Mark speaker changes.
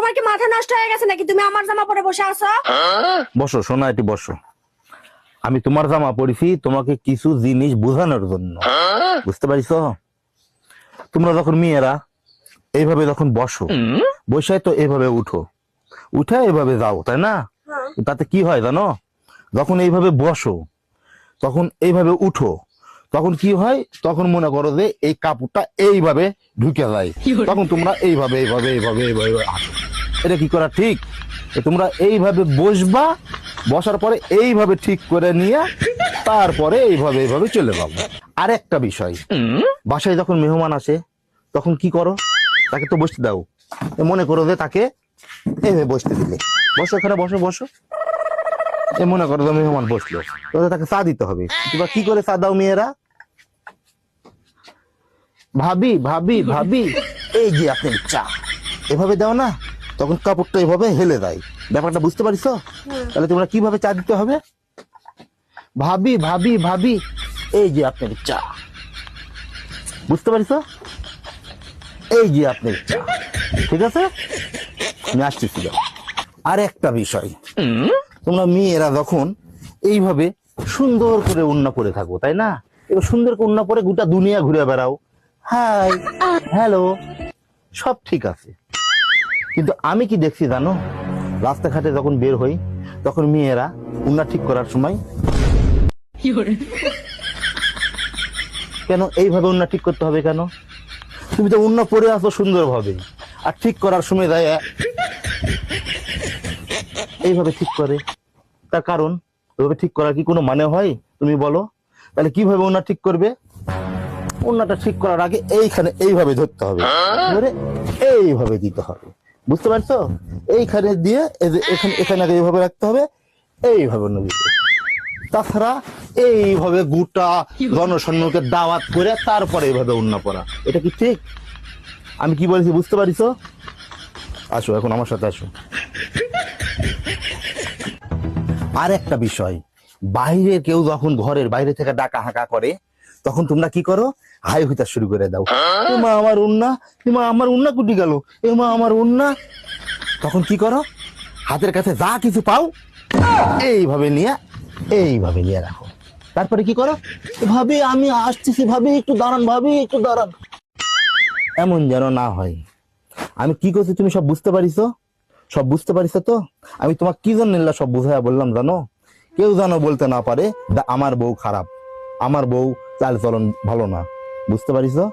Speaker 1: তোমার কি মাথা নষ্ট হয়ে গেছে নাকি? তুমি আমার জামা পরে বসে আছো।
Speaker 2: বসো সোনা, এটি বসো। আমি তোমার জামা পরেছি তোমাকে কিছু জিনিস বোঝানোর জন্য, বুঝতে পারিছো? তোমরা যখন মেয়েরা এইভাবে যখন বসো, বসে তো এইভাবে উঠো, উঠে এইভাবে যাও, তাই না? তাতে কি হয় জানো? যখন এইভাবে বসো, তখন এইভাবে উঠো, তখন কি হয়? তখন মনে করো যে এই কাপড়টা এইভাবে ঢুকে যায়, তখন তোমরা এইভাবে এইভাবে এইভাবে এইভাবে আসো। এটা কি করা ঠিক? তোমরা এইভাবে বসবা, বসার পরে এইভাবে ঠিক করে নিয়ে তারপরে এইভাবে এইভাবে চলে যাবো। আর একটা বিষয়, বাসায় যখন মেহমান আসে তখন কি করো? তাকে তো বসতে দাও, মনে করো যে তাকে এইভাবে বসতে দিলে, বসো এখানে, বসো বসো। মনে করো যে মেহমান বসলো, তাকে চা দিতে হবে। তোমরা কি করে চা দাও মেয়েরা? ভাবি ভাবি ভাবি, এই যে আপনার চা, এভাবে দাও না, তখন কাপড়টা এভাবে হেলে যায়। ব্যাপারটা বুঝতে পারিস? তাহলে তোমরা কিভাবে চা দিতে হবে? ভাবি ভাবি ভাবি, এই যে আপনার চা, বুঝতে পারিস? এই যে আপনার চা, ঠিক আছে? আমি আসতেছিল। আর একটা বিষয়, তোমরা মেয়েরা যখন এইভাবে সুন্দর করে ওড়না পরে থাকো, তাই না? এবার সুন্দর করে ওড়না পরে গোটা দুনিয়া ঘুরে বেড়াও, হাই হ্যালো, সব ঠিক আছে। কিন্তু আমি কি দেখছি জানো? রাস্তাঘাটে যখন বের হই, তখন মেয়েরা ওড়না ঠিক করার সময় কেন এইভাবে ওড়না ঠিক করতে হবে কেন? তুমি তো ওড়না পরে আসো সুন্দরভাবে, আর ঠিক করার সময় যায় এইভাবে ঠিক করে। তার কারণ, ওইভাবে ঠিক করার কি কোনো মানে হয়? তুমি বলো। তাহলে কিভাবে ওড়না ঠিক করবে? ওড়নাটা ঠিক করার আগে এইখানে এইভাবে ধরতে হবে, ধরে এইভাবে দিতে হবে, বুঝতে পারছো? এইখানে দিয়ে এখানে এখানে আগে এইভাবে রাখতে হবে, এইভাবে ওড়না দিতে। তাছাড়া এইভাবে গোটা জনসম্মুখে দাওয়াত করে তারপরে এইভাবে ওড়না পরা, এটা কি ঠিক? আমি কি বলেছি বুঝতে পারিস? আসো এখন আমার সাথে আসো। আর একটা বিষয়, বাইরে কেউ যখন ঘরের বাইরে থেকে ডাকা হাঁকা করে, তখন তোমরা কি করো? হাই হুতাশ শুরু করে দাও, মা আমার উন্না, মা আমার উন্না কুটি গেল, মা আমার উন্না। তখন কি করো? হাতের কাছে যা কিছু পাও এইভাবে নিয়ে রাখো। তারপরে কি করো? ভাবি আমি আসতেছি, ভাবি একটু দাঁড়ান, ভাবি একটু দাঁড়ান। এমন যেন না হয়। আমি কি করছি তুমি সব বুঝতে পারিস? সব বুঝতে পারিস তো? আমি তোমাকে কি জন্য সব বুঝাইয়া বললাম জানো? কেউ যেন বলতে না পারে আমার বউ খারাপ, আমার বউ চাল চলন ভালো না, বুঝতে পারিস? যাও।